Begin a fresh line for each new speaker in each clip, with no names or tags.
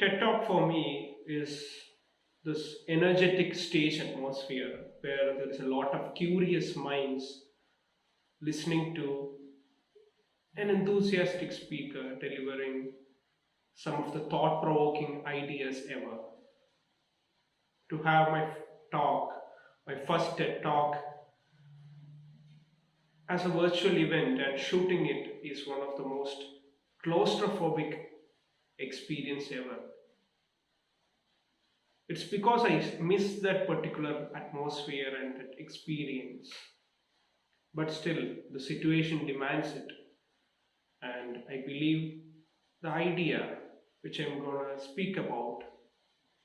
TED Talk for me is this energetic stage atmosphere where there is a lot of curious minds listening to an enthusiastic speaker delivering some of the thought provoking ideas ever. To have talk, my first TED Talk, as a virtual event and shooting it is one of the most claustrophobic experience ever. It's because I miss that particular atmosphere and that experience. But still, the situation demands it. And I believe the idea which I'm going to speak about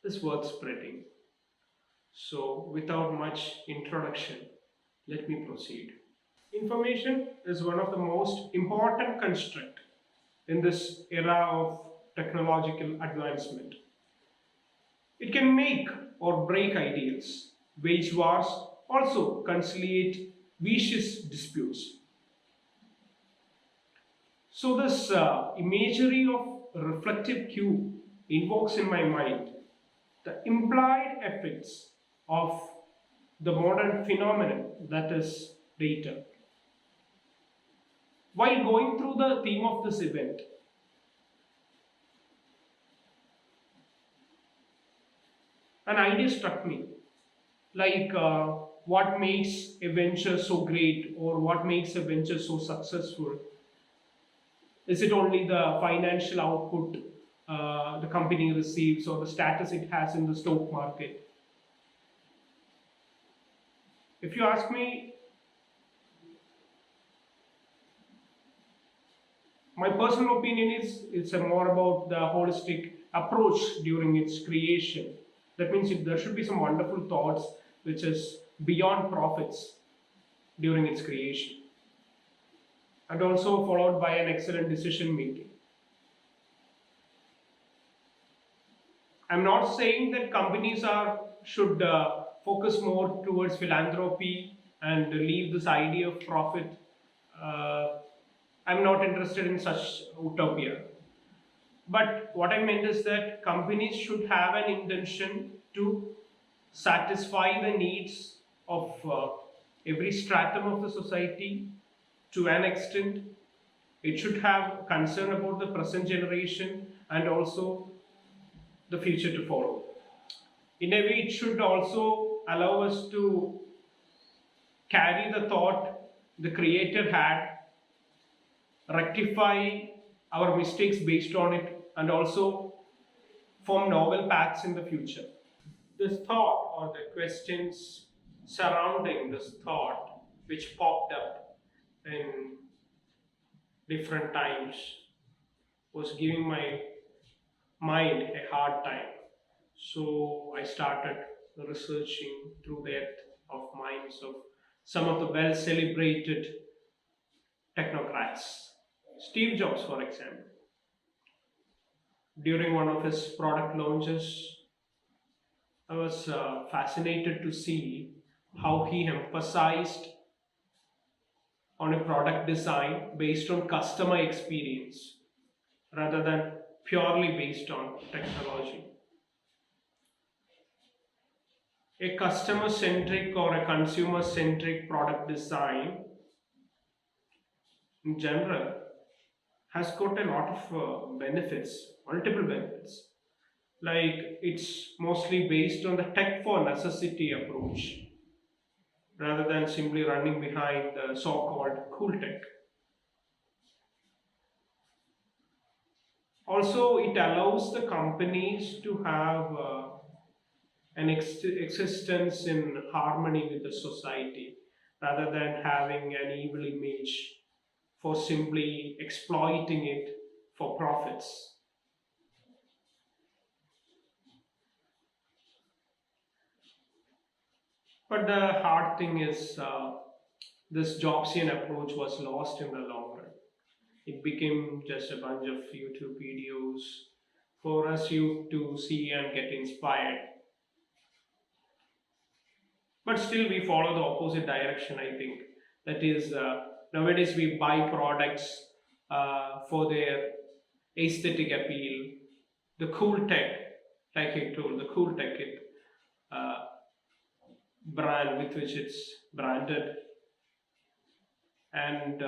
is worth spreading. So, without much introduction, let me proceed. Information is one of the most important construct in this era of technological advancement. It can make or break ideals, wage wars, also conciliate vicious disputes. So this imagery of reflective cube invokes in my mind the implied effects of the modern phenomenon that is data. While going through the theme of this event, an idea struck me, like what makes a venture so great or what makes a venture so successful. Is it only the financial output the company receives or the status it has in the stock market? If you ask me, my personal opinion is it's more about the holistic approach during its creation. That means there should be some wonderful thoughts which is beyond profits during its creation, and also followed by an excellent decision making. I'm not saying that companies should focus more towards philanthropy and leave this idea of profit. I'm not interested in such utopia. But what I meant is that companies should have an intention to satisfy the needs of every stratum of the society to an extent. It should have concern about the present generation and also the future to follow. In a way, it should also allow us to carry the thought the creator had, rectify our mistakes based on it, and also form novel paths in the future. This thought or the questions surrounding this thought which popped up in different times was giving my mind a hard time. So I started researching through the depth of minds of some of the well celebrated technocrats. Steve Jobs, for example, during one of his product launches, I was fascinated to see how he emphasized on a product design based on customer experience rather than purely based on technology. A customer centric or a consumer centric product design in general has got a lot of benefits, multiple benefits. Like it's mostly based on the tech for necessity approach rather than simply running behind the so-called cool tech. Also, it allows the companies to have an existence in harmony with the society rather than having an evil image for simply exploiting it for profits. But the hard thing is this Jobsian approach was lost in the long run. It became just a bunch of YouTube videos for us you to see and get inspired. But still we follow the opposite direction, I think. That is, nowadays we buy products for their aesthetic appeal the cool tech, like I told, the cool tech uh, brand with which it's branded, and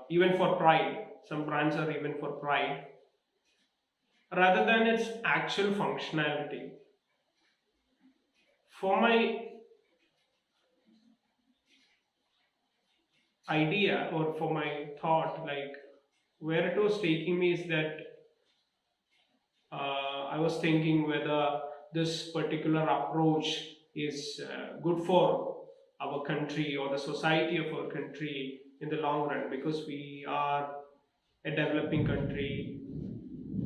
even for pride, some brands are even for pride, rather than its actual functionality. For my idea or for my thought, like where it was taking me is that I was thinking whether this particular approach is good for our country or the society of our country in the long run, because we are a developing country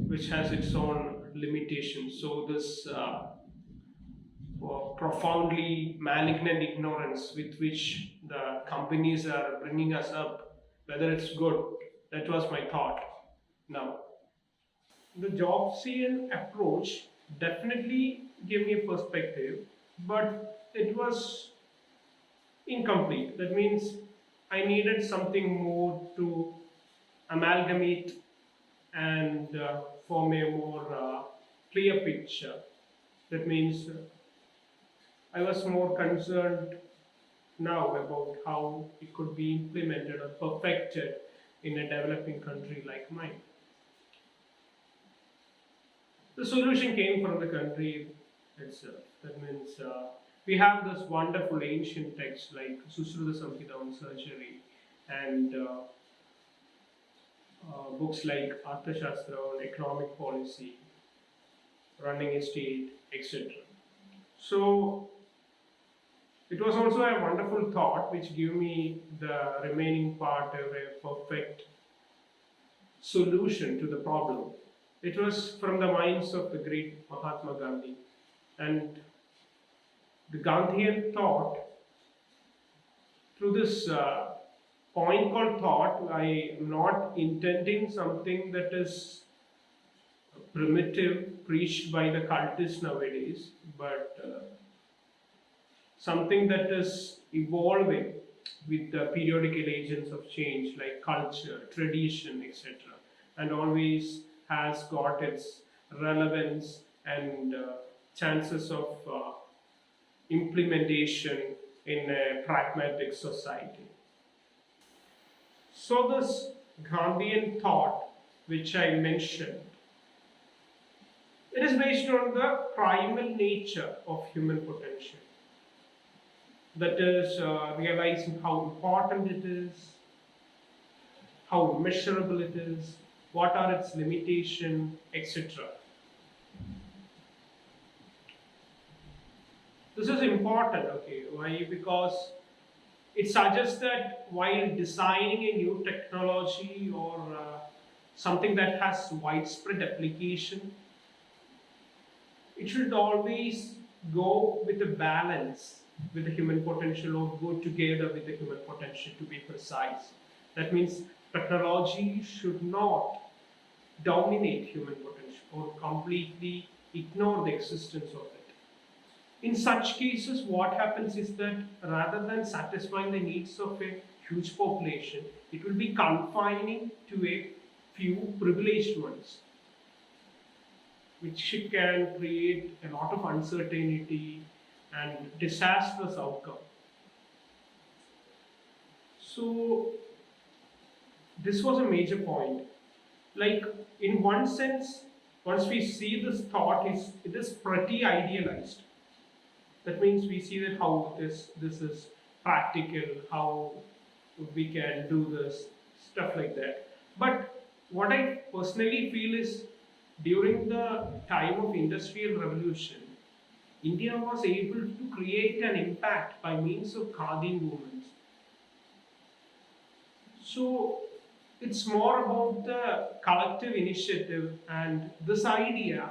which has its own limitations. So this profoundly malignant ignorance with which the companies are bringing us up, whether it's good, that was my thought. Now, the Jobsian approach definitely gave me a perspective, but it was incomplete. That means I needed something more to amalgamate and form a more clear picture. That means I was more concerned now about how it could be implemented or perfected in a developing country like mine. The solution came from the country itself. That means we have this wonderful ancient texts like Susruta Samhita on surgery, and books like Arthashastra on economic policy, running a state, etc. So it was also a wonderful thought which gave me the remaining part of a perfect solution to the problem. It was from the minds of the great Mahatma Gandhi. And the Gandhian thought, through this point called thought, I am not intending something that is primitive, preached by the cultists nowadays, but something that is evolving with the periodical agents of change like culture, tradition, etc., and always has got its relevance and chances of implementation in a pragmatic society. So, this Gandhian thought, which I mentioned, it is based on the primal nature of human potential. That is, realizing how important it is, how measurable it is, what are its limitations, etc. This is important, okay? Why? Because it suggests that while designing a new technology or something that has widespread application, it should always go with a balance with the human potential, or go together with the human potential, to be precise. That means technology should not dominate human potential or completely ignore the existence of it. In such cases, what happens is that rather than satisfying the needs of a huge population, it will be confining to a few privileged ones, which can create a lot of uncertainty and disastrous outcome. So this was a major point. Like, in one sense, once we see this thought, it is pretty idealized. That means we see that how this is practical, how we can do this, stuff like that. But what I personally feel is, during the time of industrial revolution, India was able to create an impact by means of Khadi movements. So it's more about the collective initiative, and this idea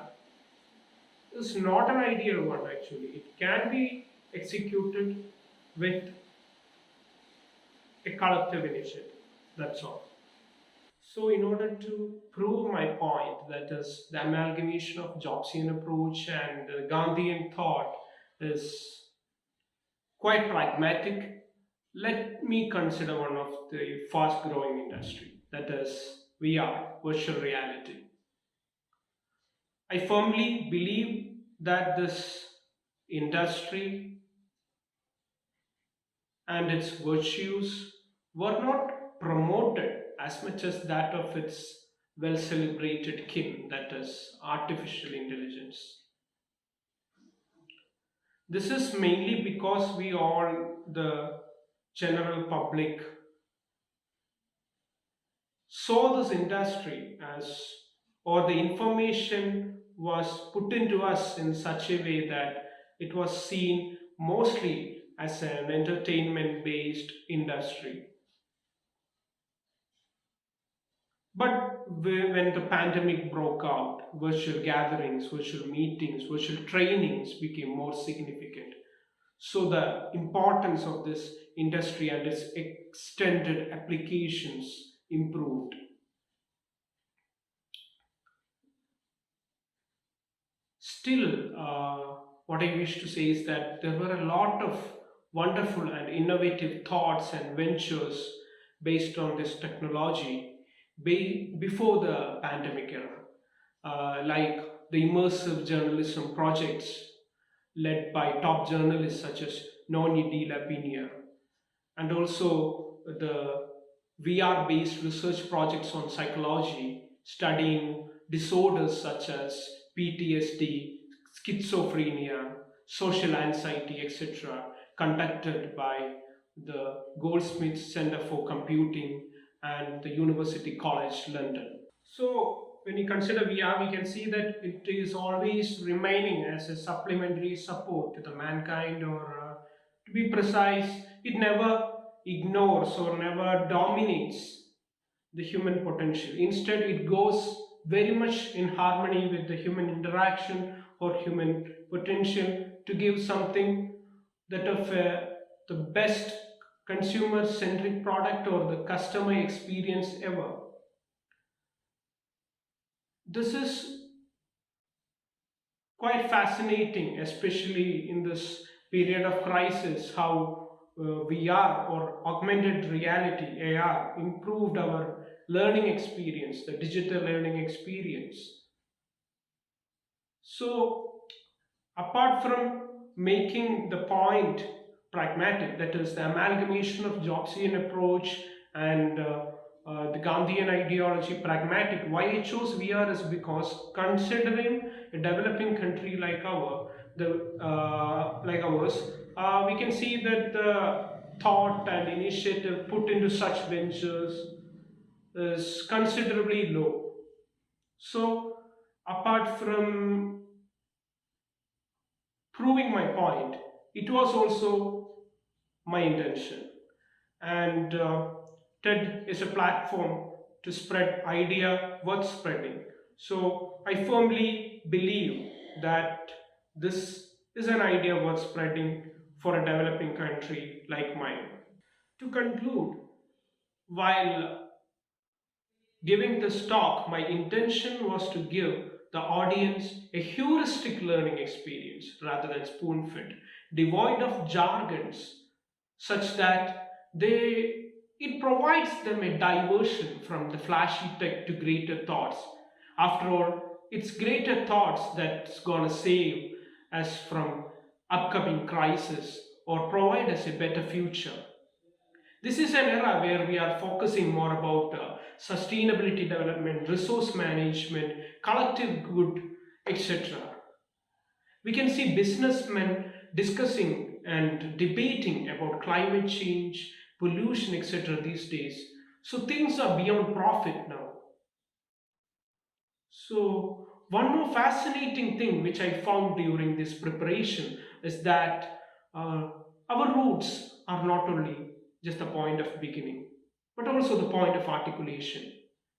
is not an ideal one actually. It can be executed with a collective initiative. That's all. So, in order to prove my point, that is, the amalgamation of Jobsian approach and the Gandhian thought is quite pragmatic, let me consider one of the fast growing industry, that is VR, virtual reality. I firmly believe that this industry and its virtues were not promoted as much as that of its well celebrated kin, that is, artificial intelligence. This is mainly because we all, the general public, saw this industry as, or the information was put into us in such a way that it was seen mostly as an entertainment based industry. But when the pandemic broke out, virtual gatherings, virtual meetings, virtual trainings became more significant. So the importance of this industry and its extended applications improved. Still, what I wish to say is that there were a lot of wonderful and innovative thoughts and ventures based on this technology before the pandemic era, like the immersive journalism projects led by top journalists such as Noni de la Pina, and also the VR based research projects on psychology, studying disorders such as PTSD, schizophrenia, social anxiety, etc., conducted by the Goldsmith Center for Computing and the University College London. So, when you consider VR, we can see that it is always remaining as a supplementary support to the mankind, or to be precise, it never ignores or never dominates the human potential. Instead, it goes very much in harmony with the human interaction or human potential to give something that of the best consumer centric product or the customer experience ever. This is quite fascinating, especially in this period of crisis, how VR or augmented reality AR improved our learning experience, the digital learning experience. So, apart from making the point pragmatic, that is, the amalgamation of Jobsian approach and the Gandhian ideology pragmatic, why I chose VR is because considering a developing country like like ours, we can see that the thought and initiative put into such ventures is considerably low. So, apart from proving my point, it was also my intention. And TED is a platform to spread idea worth spreading. So I firmly believe that this is an idea worth spreading for a developing country like mine. To conclude, while giving this talk, my intention was to give the audience a heuristic learning experience rather than spoon fed, devoid of jargons, such that it provides them a diversion from the flashy tech to greater thoughts. After all, it's greater thoughts that's gonna save us from upcoming crisis or provide us a better future. This is an era where we are focusing more about sustainability development, resource management, collective good, etc. We can see businessmen discussing and debating about climate change, pollution, etc. these days. So things are beyond profit now. So, one more fascinating thing which I found during this preparation is that uh, our roots are not only just the point of beginning, but also the point of articulation,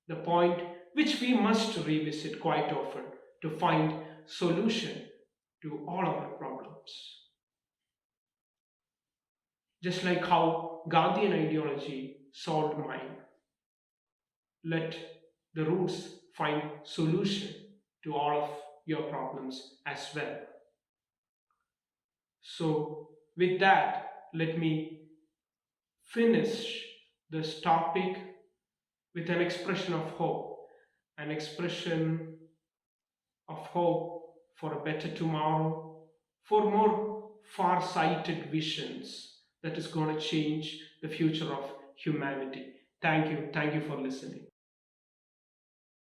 the point which we must revisit quite often to find solution to all our problems. Just like how Gandhian ideology solved mine, let the roots find solution to all of your problems as well. So, with that, let me finish this topic with an expression of hope, an expression of hope for a better tomorrow, for more far-sighted visions that is going to change the future of humanity. Thank you. Thank you for listening.